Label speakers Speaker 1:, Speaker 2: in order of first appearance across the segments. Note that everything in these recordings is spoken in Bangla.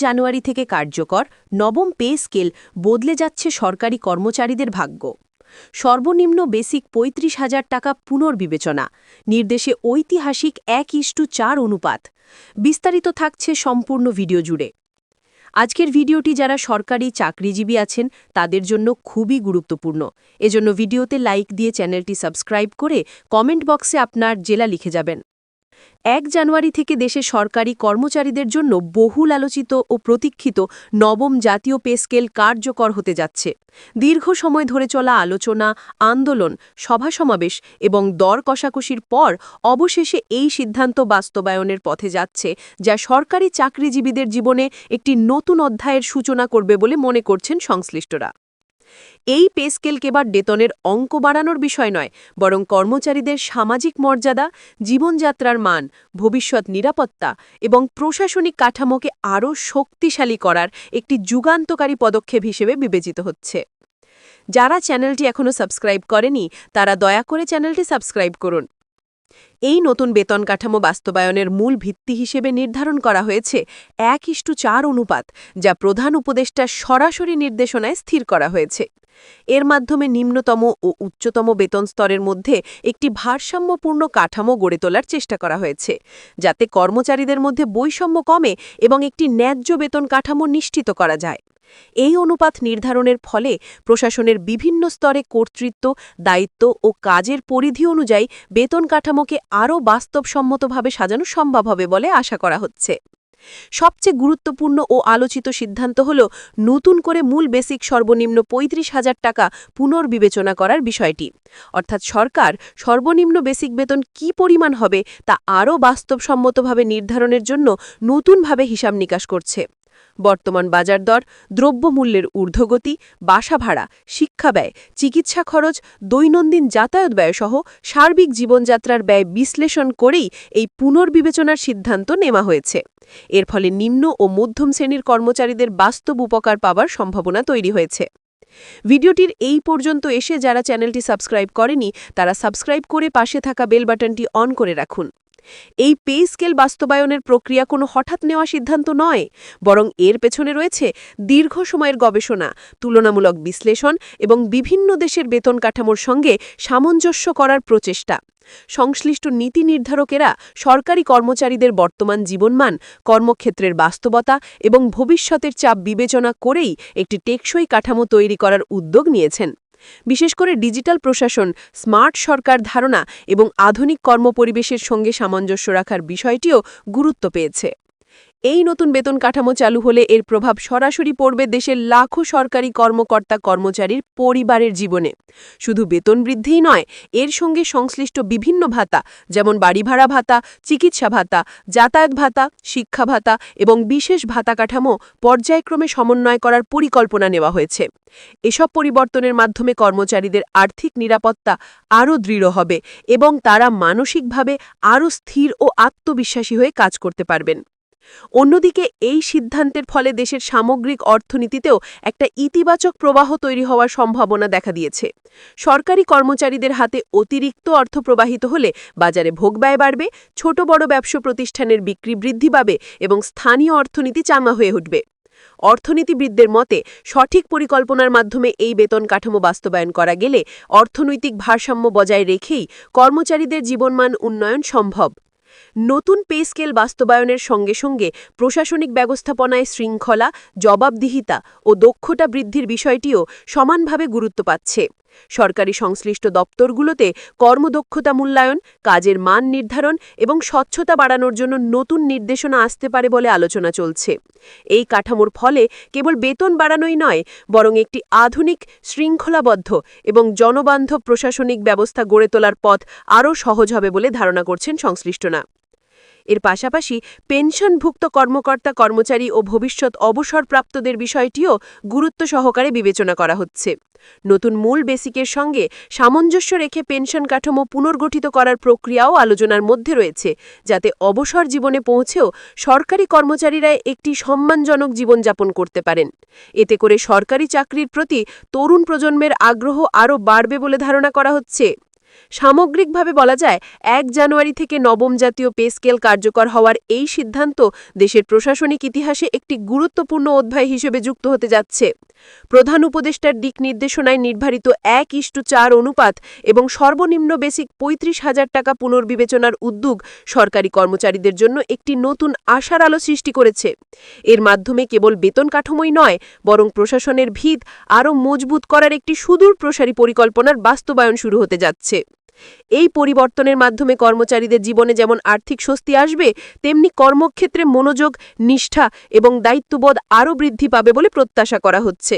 Speaker 1: জানুয়ারি থেকে কার্যকর নবম পে স্কেল বদলে যাচ্ছে সরকারি কর্মচারীদের ভাগ্য। সর্বনিম্ন বেসিক ৩৫,০০০ টাকা পুনর্বিবেচনা, নির্দেশে ঐতিহাসিক ১:৪ অনুপাত। বিস্তারিত থাকছে সম্পূর্ণ ভিডিও জুড়ে। আজকের ভিডিওটি যারা সরকারি চাকরিজীবী আছেন তাদের জন্য খুবই গুরুত্বপূর্ণ। এজন্য ভিডিওতে লাইক দিয়ে চ্যানেলটি সাবস্ক্রাইব করে কমেন্ট বক্সে আপনার জেলা লিখে যাবেন। জানুয়ারি থেকে দেশে সরকারি কর্মচারীদের জন্য বহুল আলোচিত ও প্রতীক্ষিত নবম জাতীয় পে স্কেল কার্যকর হতে যাচ্ছে। দীর্ঘ সময় ধরে চলা আলোচনা, আন্দোলন, সভা সমাবেশ এবং দর কষাকষির পর অবশেষে এই সিদ্ধান্ত বাস্তবায়নের পথে যাচ্ছে, যা সরকারি চাকরিজীবীদের জীবনে একটি নতুন অধ্যায়ের সূচনা করবে বলে মনে করছেন সংশ্লিষ্টরা। এই পে স্কেল কেবল বেতনের অঙ্ক বাড়ানোর বিষয় নয়, বরং কর্মচারীদের সামাজিক মর্যাদা, জীবনযাত্রার মান, ভবিষ্যৎ নিরাপত্তা এবং প্রশাসনিক কাঠামোকে আরও শক্তিশালী করার একটি যুগান্তকারী পদক্ষেপ হিসেবে বিবেচিত হচ্ছে। যারা চ্যানেলটি এখনও সাবস্ক্রাইব করেনি তারা দয়া করে চ্যানেলটি সাবস্ক্রাইব করুন। এই নতুন বেতন কাঠামো বাস্তবায়নের মূল ভিত্তি হিসেবে নির্ধারণ করা হয়েছে ১:৪ অনুপাত, যা প্রধান উপদেষ্টার সরাসরি নির্দেশনায় স্থির করা হয়েছে। এর মাধ্যমে নিম্নতম ও উচ্চতম বেতন স্তরের মধ্যে একটি ভারসাম্যপূর্ণ কাঠামো গড়ে তোলার চেষ্টা করা হয়েছে, যাতে কর্মচারীদের মধ্যে বৈষম্য কমে এবং একটি ন্যায্য বেতন কাঠামো নিশ্চিত করা যায়। এই অনুপাত নির্ধারণের ফলে প্রশাসনের বিভিন্ন স্তরে কর্তৃত্ব, দায়িত্ব ও কাজের পরিধি অনুযায়ী বেতন কাঠামোকে আরও বাস্তবসম্মতভাবে সাজানো সম্ভব হবে বলে আশা করা হচ্ছে। সবচেয়ে গুরুত্বপূর্ণ ও আলোচিত সিদ্ধান্ত হল নতুন করে মূল বেসিক সর্বনিম্ন ৩৫,০০০ টাকা পুনর্বিবেচনা করার বিষয়টি। অর্থাৎ সরকার সর্বনিম্ন বেসিক বেতন কী পরিমাণ হবে তা আরও বাস্তবসম্মতভাবে নির্ধারণের জন্য নতুনভাবে হিসাব নিকাশ করছে। বর্তমান বাজার দর, দ্রব্যমূল্যের ঊর্ধ্বগতি, বাসা ভাড়া, শিক্ষা ব্যয়, চিকিৎসা খরচ, দৈনন্দিন যাতায়াত ব্যয়সহ সার্বিক জীবনযাত্রার ব্যয় বিশ্লেষণ করেই এই পুনর্বিবেচনার সিদ্ধান্ত নেওয়া হয়েছে। এর ফলে নিম্ন ও মধ্যম শ্রেণীর কর্মচারীদের বাস্তব উপকার পাওয়ার সম্ভাবনা তৈরি হয়েছে। ভিডিওটির এই পর্যন্ত এসে যারা চ্যানেলটি সাবস্ক্রাইব করেনি তারা সাবস্ক্রাইব করে পাশে থাকা বেল বাটনটি অন করে রাখুন। এই পে স্কেল বাস্তবায়নের প্রক্রিয়া কোনো হঠাৎ নেওয়া সিদ্ধান্ত নয়, বরং এর পেছনে রয়েছে দীর্ঘ সময়ের গবেষণা, তুলনামূলক বিশ্লেষণ এবং বিভিন্ন দেশের বেতন কাঠামোর সঙ্গে সামঞ্জস্য করার প্রচেষ্টা। সংশ্লিষ্ট নীতি নির্ধারকেরা সরকারি কর্মচারীদের বর্তমান জীবনমান, কর্মক্ষেত্রের বাস্তবতা এবং ভবিষ্যতের চাপ বিবেচনা করেই একটি টেকসই কাঠামো তৈরি করার উদ্যোগ নিয়েছেন। বিশেষ করে ডিজিটাল প্রশাসন, স্মার্ট সরকার ধারণা এবং আধুনিক কর্মপরিবেশের সঙ্গে সামঞ্জস্য রাখার বিষয়টিও গুরুত্ব পেয়েছে। এই নতুন বেতন কাঠামো চালু হলে এর প্রভাব সরাসরি পড়বে দেশের লাখো সরকারি কর্মকর্তা কর্মচারীর পরিবারের জীবনে। শুধু বেতন বৃদ্ধিই নয়, এর সঙ্গে সংশ্লিষ্ট বিভিন্ন ভাতা, যেমন বাড়ি ভাড়া ভাতা, চিকিৎসা ভাতা, যাতায়াত ভাতা, শিক্ষা ভাতা এবং বিশেষ ভাতা কাঠামো পর্যায়ক্রমে সমন্বয় করার পরিকল্পনা নেওয়া হয়েছে। এসব পরিবর্তনের মাধ্যমে কর্মচারীদের আর্থিক নিরাপত্তা আরও দৃঢ় হবে এবং তারা মানসিকভাবে আরও স্থির ও আত্মবিশ্বাসী হয়ে কাজ করতে পারবেন। অন্যদিকে এই সিদ্ধান্তের ফলে দেশের সামগ্রিক অর্থনীতিতেও একটা ইতিবাচক প্রবাহ তৈরি হওয়ার সম্ভাবনা দেখা দিয়েছে। সরকারি কর্মচারীদের হাতে অতিরিক্ত অর্থ প্রবাহিত হলে বাজারে ভোগব্যয় বাড়বে, ছোট বড় ব্যবসা প্রতিষ্ঠানের বিক্রি বৃদ্ধি পাবে এবং স্থানীয় অর্থনীতি চাঙা হয়ে উঠবে। অর্থনীতিবিদদের মতে সঠিক পরিকল্পনার মাধ্যমে এই বেতন কাঠামো বাস্তবায়ন করা গেলে অর্থনৈতিক ভারসাম্য বজায় রেখেই কর্মচারীদের জীবনমান উন্নয়ন সম্ভব। নতুন পে স্কেল বাস্তবায়নের সঙ্গে সঙ্গে প্রশাসনিক ব্যবস্থাপনায় শৃঙ্খলা, জবাবদিহিতা ও দক্ষতা বৃদ্ধির বিষয়টিও সমানভাবে গুরুত্ব পাচ্ছে। সরকারি সংশ্লিষ্ট দপ্তরগুলোতে কর্মদক্ষতা মূল্যায়ন, কাজের মান নির্ধারণ এবং স্বচ্ছতা বাড়ানোর জন্য নতুন নির্দেশনা আসতে পারে বলে আলোচনা চলছে। এই কাঠামোর ফলে কেবল বেতন বাড়ানোই নয়, বরং একটি আধুনিক, শৃঙ্খলাবদ্ধ এবং জনবান্ধব প্রশাসনিক ব্যবস্থা গড়ে তোলার পথ আরও সহজ হবে বলে ধারণা করছেন সংশ্লিষ্টরা। এর পাশাপাশি পেনশনভুক্ত কর্মকর্তা কর্মচারী ও ভবিষ্যৎ অবসরপ্রাপ্তদের বিষয়টিও গুরুত্ব সহকারে বিবেচনা করা হচ্ছে। নতুন মূল বেসিকের সঙ্গে সামঞ্জস্য রেখে পেনশন কাঠামো পুনর্গঠিত করার প্রক্রিয়াও আলোচনার মধ্যে রয়েছে, যাতে অবসর জীবনে পৌঁছেও সরকারি কর্মচারীরা একটি সম্মানজনক জীবনযাপন করতে পারেন। এতে করে সরকারি চাকরির প্রতি তরুণ প্রজন্মের আগ্রহ আরও বাড়বে বলে ধারণা করা হচ্ছে। সামগ্রিকভাবে বলা যায় ১ জানুয়ারি থেকে নবম জাতীয় পে স্কেল কার্যকর হওয়ার এই সিদ্ধান্ত দেশের প্রশাসনিক ইতিহাসে একটি গুরুত্বপূর্ণ অধ্যায় হিসেবে যুক্ত হতে যাচ্ছে। প্রধান উপদেষ্টার দিক নির্দেশনায় নির্ধারিত ১:৪ অনুপাত এবং সর্বনিম্ন বেসিক ৩৫,০০০ টাকা পুনর্বিবেচনার উদ্যোগ সরকারি কর্মচারীদের জন্য একটি নতুন আশার আলো সৃষ্টি করেছে। এর মাধ্যমে কেবল বেতন কাঠামোই নয়, বরং প্রশাসনের ভিত আরও মজবুত করার একটি সুদূর প্রসারী পরিকল্পনার বাস্তবায়ন শুরু হতে যাচ্ছে। এই পরিবর্তনের মাধ্যমে কর্মচারীদের জীবনে যেমন আর্থিক স্বস্তি আসবে, তেমনি কর্মক্ষেত্রে মনোযোগ, নিষ্ঠা এবং দায়িত্ববোধ আরও বৃদ্ধি পাবে বলে প্রত্যাশা করা হচ্ছে।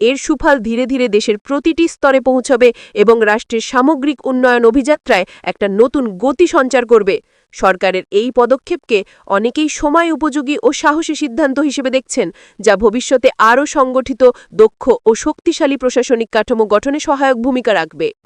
Speaker 1: এর সুফল ধীরে ধীরে দেশের প্রতিটি স্তরে পৌঁছবে এবং রাষ্ট্রের সামগ্রিক উন্নয়ন অভিযাত্রায় একটা নতুন গতি সঞ্চার করবে। সরকারের এই পদক্ষেপকে অনেকেই সময় উপযোগী ও সাহসী সিদ্ধান্ত হিসেবে দেখছেন, যা ভবিষ্যতে আরও সংগঠিত, দক্ষ ও শক্তিশালী প্রশাসনিক কাঠামো গঠনে সহায়ক ভূমিকা রাখবে।